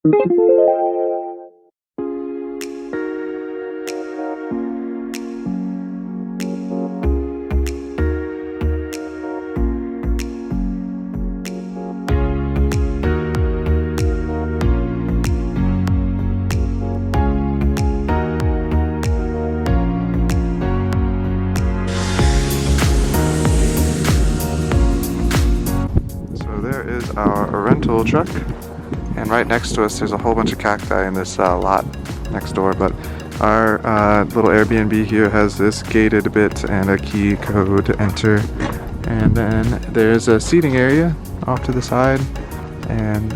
Our rental truck, and right next to us there's a whole bunch of cacti in this lot next door, but our little Airbnb here has this gated bit and a key code to enter, and then there's a seating area off to the side, and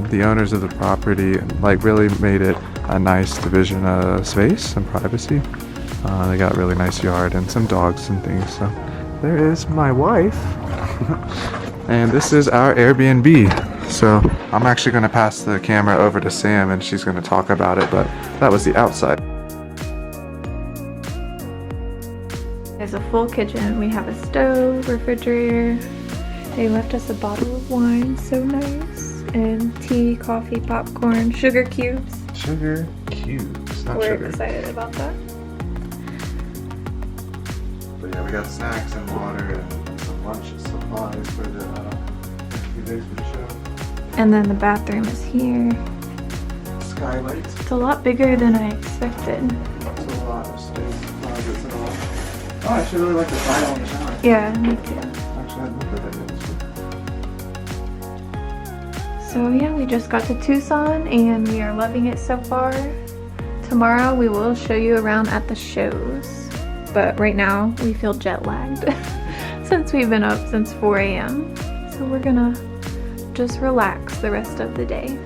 the owners of the property really made it a nice division of space and privacy. They got a really nice yard and some dogs and things. So there is my wife. And this is our Airbnb. So I'm actually going to pass the camera over to Sam and she's going to talk about it, but that was the outside. There's a full kitchen. We have a stove, refrigerator. They left us a bottle of wine, so nice. And tea, coffee, popcorn, sugar cubes. Sugar cubes, not We're sugar. excited about that. But yeah, we got snacks and water and some lunch supplies for the few days for the show. And then the bathroom is here. Skylight. It's a lot bigger than I expected. It's a lot of space, closets and all. Oh, I actually really like the tile on the shower. Yeah, me too. Actually, I looked at it. So yeah, we just got to Tucson and we are loving it so far. Tomorrow we will show you around at the shows. But right now we feel jet lagged since we've been up since 4 a.m. So we're gonna just relax the rest of the day.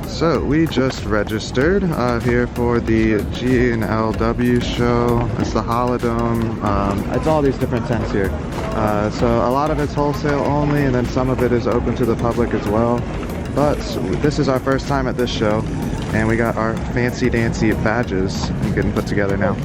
So we just registered here for the G&LW show. It's the Holodome. It's all these different tents here. So a lot of it's wholesale only, and then some of it is open to the public as well. But this is our first time at this show, and we got our fancy dancy badges getting put together now.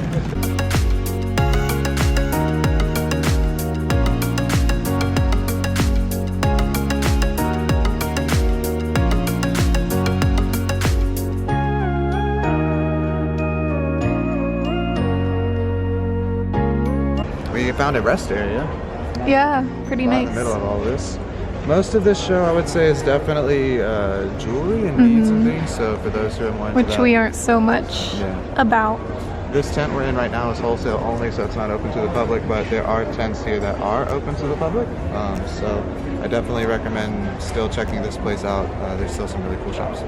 We found a rest area. Yeah, pretty nice. In the middle of all this. Most of this show, I would say, is definitely jewelry and beads and things. So for those who are more into Which we aren't so much about. This tent we're in right now is wholesale only, so it's not open to the public. But there are tents here that are open to the public. So I definitely recommend still checking this place out. There's still some really cool shops.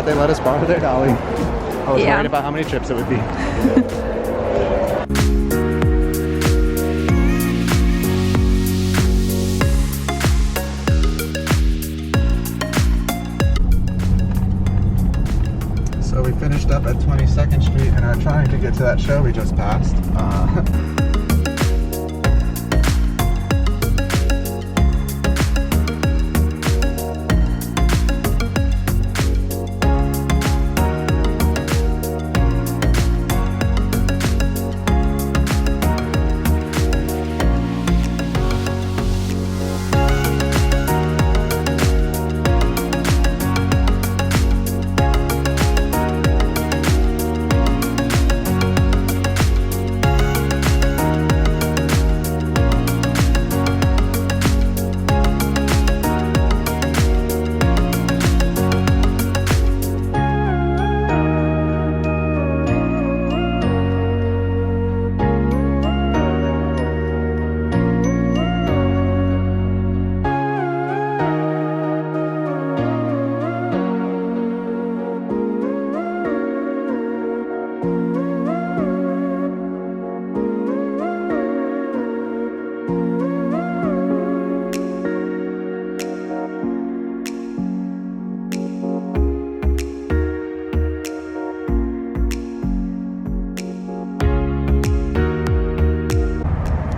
glad they let us borrow their dolly. I was worried about how many trips it would be. So we finished up at 22nd Street and are trying to get to that show we just passed.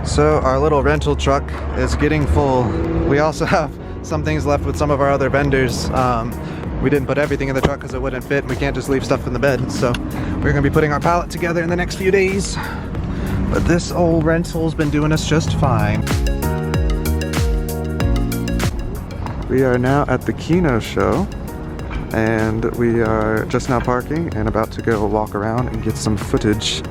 So our little rental truck is getting full. We also have some things left with some of our other vendors. We didn't put everything in the truck because it wouldn't fit. We can't just leave stuff in the bed. So we're gonna be putting our pallet together in the next few days. But this old rental's been doing us just fine. We are now at the Kino Show, and we are just now parking and about to go walk around and get some footage.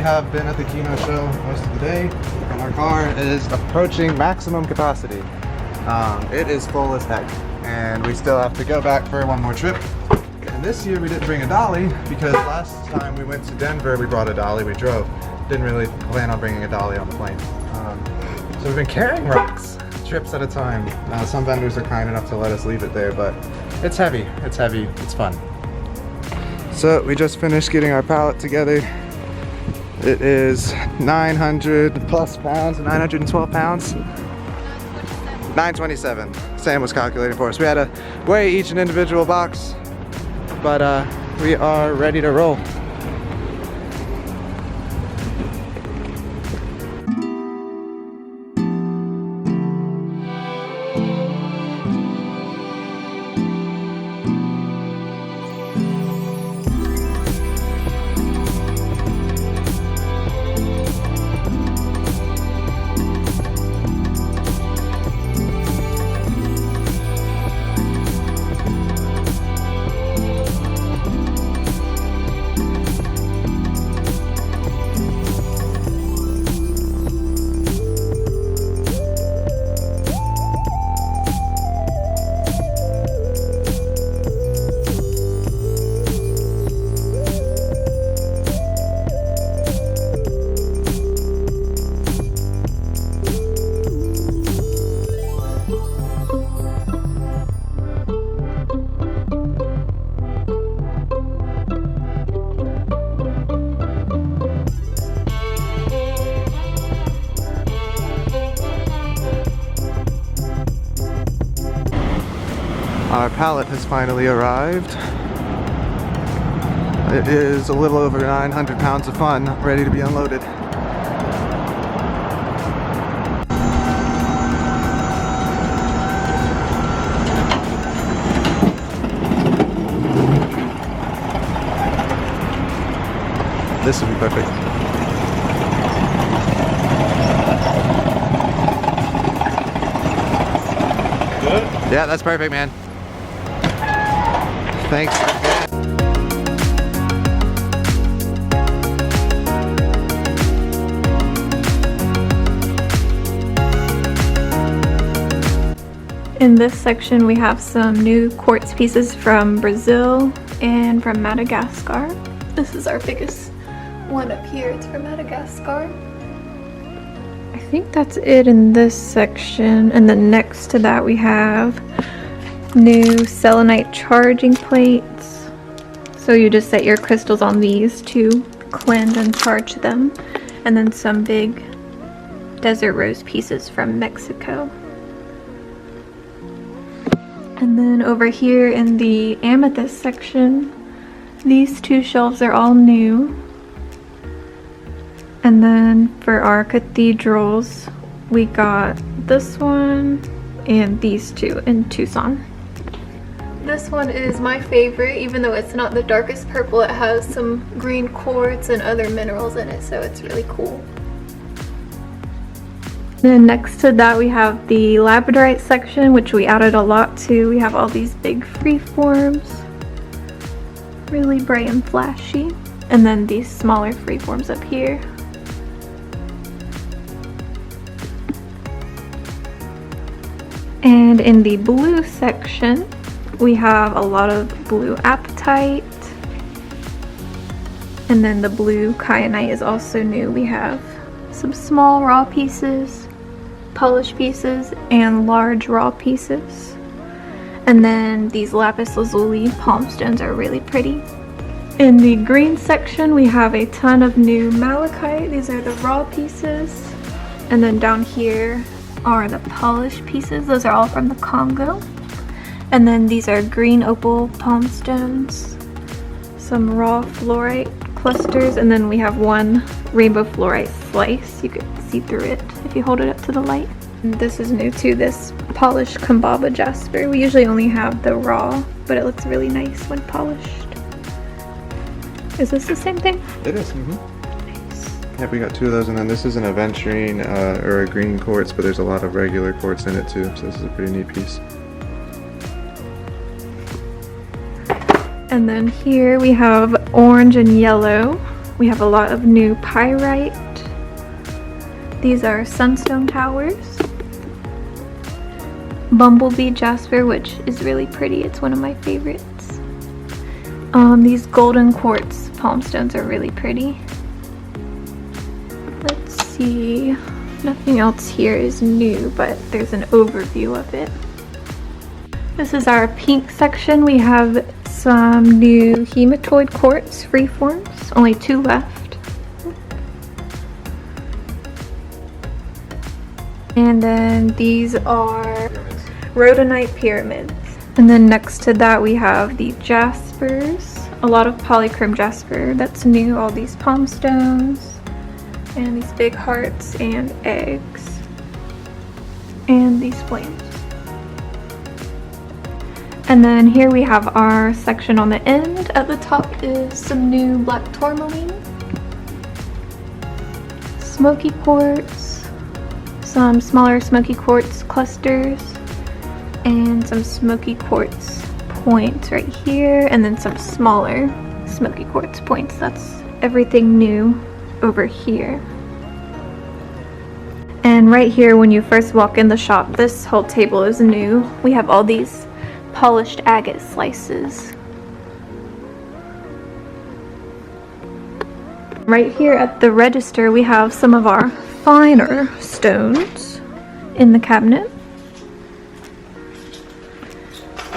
have been at the Kino Show most of the day, and our car is approaching maximum capacity. It is full as heck, and we still have to go back for one more trip. And this year we didn't bring a dolly because last time we went to Denver we brought a dolly, we drove. Didn't really plan on bringing a dolly on the plane. So we've been carrying rocks, trips at a time. Some vendors are kind enough to let us leave it there, but it's heavy, it's fun. So we just finished getting our pallet together. It is 900 plus pounds, 912 pounds. 927. Sam was calculating for us. We had to weigh each an individual box, but we are ready to roll. Our pallet has finally arrived. It is a little over 900 pounds of fun, ready to be unloaded. This will be perfect. Good? Yeah, that's perfect, man. Thanks. In this section we have some new quartz pieces from Brazil and from Madagascar. This is our biggest one up here. It's from Madagascar. I think that's it in this section, and then next to that we have new selenite charging plates. So you just set your crystals on these to cleanse and charge them, and then some big desert rose pieces from Mexico. And then over here in the amethyst section, these two shelves are all new. And then for our cathedrals, we got this one and these two in Tucson. This one is my favorite, even though it's not the darkest purple. It has some green quartz and other minerals in it, so it's really cool. Then next to that we have the labradorite section, which we added a lot to. We have all these big freeforms, really bright and flashy. And then these smaller freeforms up here. And in the blue section, we have a lot of blue apatite. And then the blue kyanite is also new. We have some small raw pieces, polished pieces, and large raw pieces. And then these lapis lazuli palm stones are really pretty. In the green section, we have a ton of new malachite. These are the raw pieces. And then down here are the polished pieces. Those are all from the Congo. And then these are green opal palm stones, some raw fluorite clusters, and then we have one rainbow fluorite slice. You can see through it if you hold it up to the light. And this is new too, this polished Kambaba jasper. We usually only have the raw, but it looks really nice when polished. Is this the same thing? It is. Nice. Yep, we got two of those, and then this is an aventurine or a green quartz, but there's a lot of regular quartz in it too, so this is a pretty neat piece. And then here we have orange and yellow. We have a lot of new pyrite. These are sunstone towers. Bumblebee jasper, which is really pretty. It's one of my favorites. These golden quartz palm stones are really pretty. Let's see. Nothing else here is new, but there's an overview of it. This is our pink section. We have some new hematoid quartz freeforms, only 2 left. And then these are rhodonite pyramids. And then next to that we have the jaspers, a lot of polychrome jasper that's new, all these palm stones, and these big hearts and eggs, and these flames. And then here we have our section on the end. At the top is some new black tourmaline, smoky quartz, some smaller smoky quartz clusters, and some smoky quartz points right here, and then some smaller smoky quartz points. That's everything new over here. And right here, when you first walk in the shop, this whole table is new. We have all these polished agate slices. Right here at the register we have some of our finer stones in the cabinet.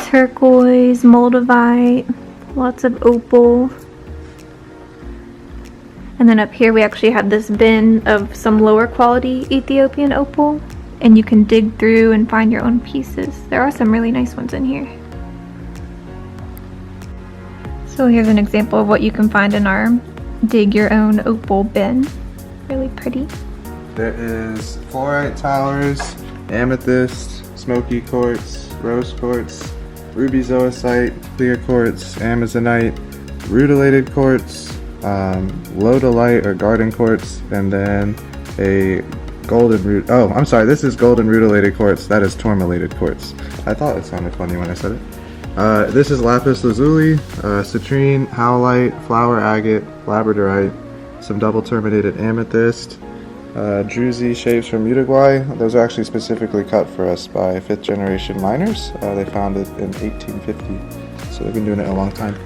Turquoise, moldavite, lots of opal. And then up here we actually had this bin of some lower quality Ethiopian opal, and you can dig through and find your own pieces. There are some really nice ones in here. So here's an example of what you can find in our dig your own opal bin. Really pretty. There is fluorite towers, amethyst, smoky quartz, rose quartz, ruby zoisite, clear quartz, amazonite, rutilated quartz, lodolite or garden quartz, and then a golden root. Oh, I'm sorry. This is golden rutilated quartz. That is tourmalated quartz. I thought it sounded funny when I said it. This is lapis lazuli, citrine, howlite, flower agate, labradorite, some double terminated amethyst, druzy shapes from Uruguay. Those are actually specifically cut for us by 5th generation miners. They found it in 1850, so they've been doing it a long time.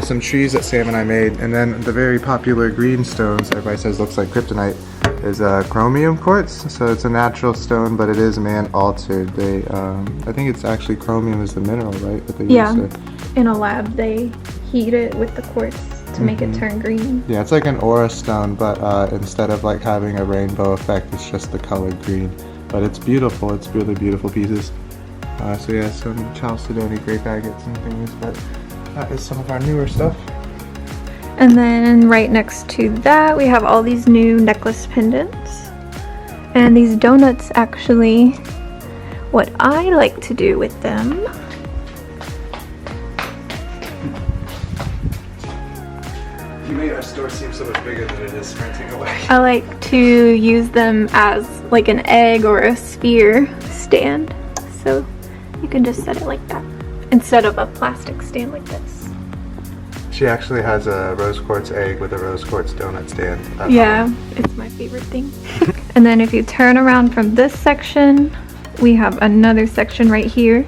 Some trees that Sam and I made, and then the very popular green stones everybody says looks like kryptonite is chromium quartz. So it's a natural stone, but it is man altered. They, I think it's actually chromium is the mineral, right? That they use in a lab they heat it with the quartz to make it turn green. Yeah, it's like an aura stone, but instead of like having a rainbow effect, it's just the color green. But it's beautiful. It's really beautiful pieces. So yeah, some chalcedony grape agates and things, but that is some of our newer stuff. And then right next to that, we have all these new necklace pendants. And these donuts, actually, what I like to do with them You made our store seem so much bigger than it is sprinting away. I like to use them as like an egg or a sphere stand. So you can just set it like that instead of a plastic stand like this. She actually has a rose quartz egg with a rose quartz donut stand. Yeah, it's my favorite thing. And then if you turn around from this section, we have another section right here.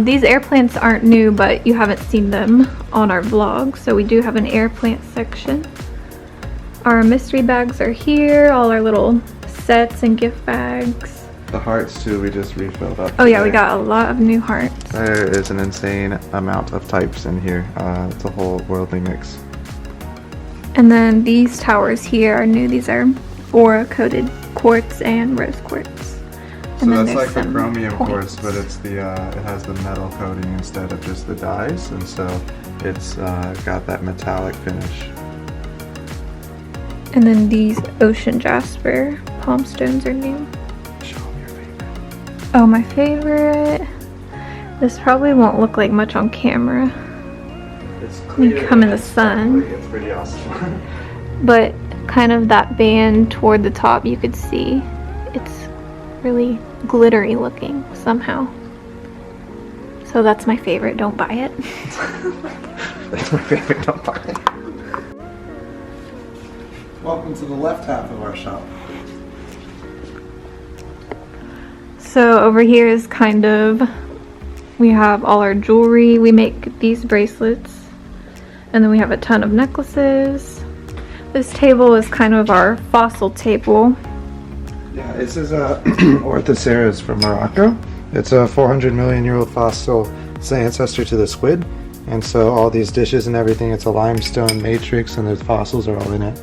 These air plants aren't new, but you haven't seen them on our vlog, so we do have an air plant section. Our mystery bags are here, all our little sets and gift bags. The hearts too, we just refilled up. Oh yeah, we got a lot of new hearts. There is an insane amount of types in here. It's a whole worldly mix. And then these towers here are new. These are aura coated quartz and rose quartz. So that's like the chromium quartz, but it's the it has the metal coating instead of just the dyes, and so it's got that metallic finish. And then these ocean jasper palm stones are new. Show them your favorite. Oh, my favorite. This probably won't look like much on camera. It's when you come in the sun. It's pretty awesome. But kind of that band toward the top, you could see it's really glittery looking somehow. So that's my favorite. Don't buy it. That's my favorite. Don't buy it. Welcome to the left half of our shop. So over here is kind of, we have all our jewelry. We make these bracelets, and then we have a ton of necklaces. This table is kind of our fossil table. Yeah, this is Orthoceras from Morocco. It's a 400 million year old fossil. It's the ancestor to the squid. And so all these dishes and everything, it's a limestone matrix, and the fossils are all in it.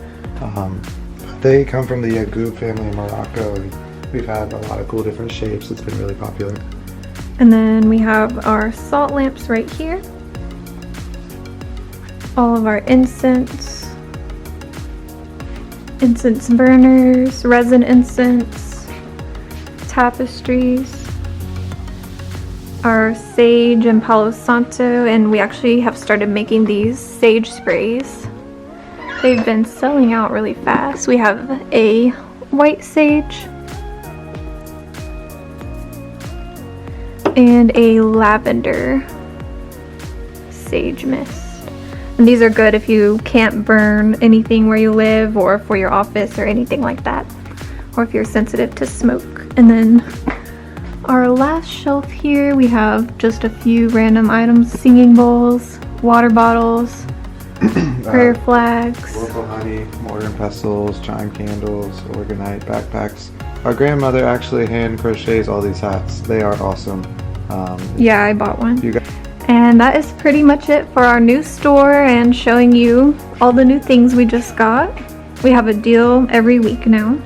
They come from the Yagub family in Morocco, and we've had a lot of cool different shapes. It's been really popular. And then we have our salt lamps right here. All of our incense burners, resin incense, tapestries, our sage and Palo Santo, and we actually have started making these sage sprays. They've been selling out really fast. We have a white sage and a lavender sage mist. And these are good if you can't burn anything where you live or for your office or anything like that, or if you're sensitive to smoke. And then our last shelf here, we have just a few random items: singing bowls, water bottles, prayer flags, Local honey, mortar and pestles, chime candles, organite, backpacks. Our grandmother actually hand crochets all these hats. They are awesome. Yeah, I bought one. You got And that is pretty much it for our new store and showing you all the new things we just got. We have a deal every week now.